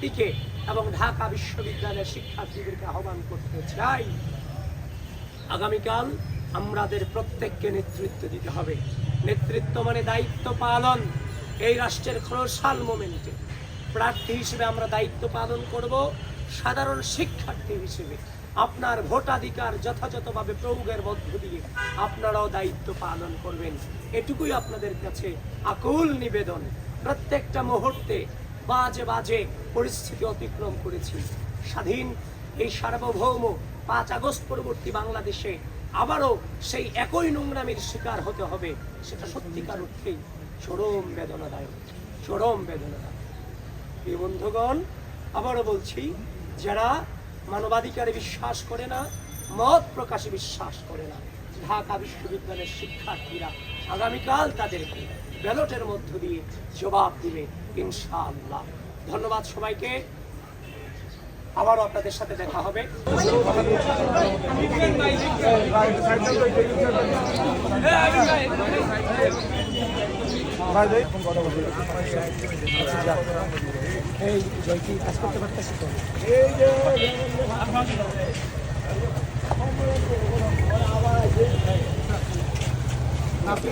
জাতিকে এবং ঢাকা বিশ্ববিদ্যালয়ের শিক্ষার্থীদেরকে আহ্বান করতে চাই, আগামীকাল আমাদের প্রত্যেককে নেতৃত্ব দিতে হবে। নেতৃত্ব মানে দায়িত্ব পালন। এই রাষ্ট্রের ক্রোশাল মোমেন্টে প্রার্থী হিসেবে আমরা দায়িত্ব পালন করব। সাধারণ শিক্ষার্থী হিসেবে আপনার ভোটাধিকার যথাযথভাবে প্রয়োগের মধ্য দিয়ে আপনারাও দায়িত্ব পালন করবেন। এটুকুই আপনাদের কাছে আকুল নিবেদন। প্রত্যেকটা মুহূর্তে বাজে বাজে পরিস্থিতি অতিক্রম করেছি। স্বাধীন এই সার্বভৌম 5 আগস্ট পরবর্তী বাংলাদেশে আবারও সেই একই নোংরামির শিকার হতে হবে, সেটা সত্যিকার অর্থেই চরম বেদনাদায়ক, চরম বেদনাদায়ক। এই বন্ধুগণ, আবারও বলছি, যারা মানবাধিকারে বিশ্বাস করে না, মত প্রকাশে বিশ্বাস করে না, ঢাকা বিশ্ববিদ্যালয়ের শিক্ষার্থীরা আগামীকাল তাদেরকে ব্যালটের মধ্য দিয়ে জবাব দিবে ইনশাআল্লাহ। ধন্যবাদ সবাইকে। আবারও আপনাদের সাথে দেখা হবে। এই জয়কি কাজ করতে পারতেছি তো।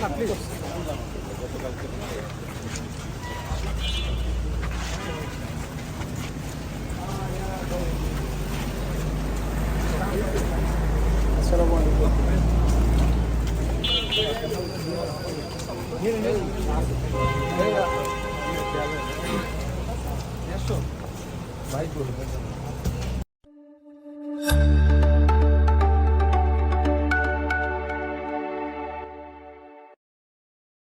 আপনি আসসালামু আলাইকুম। ভাই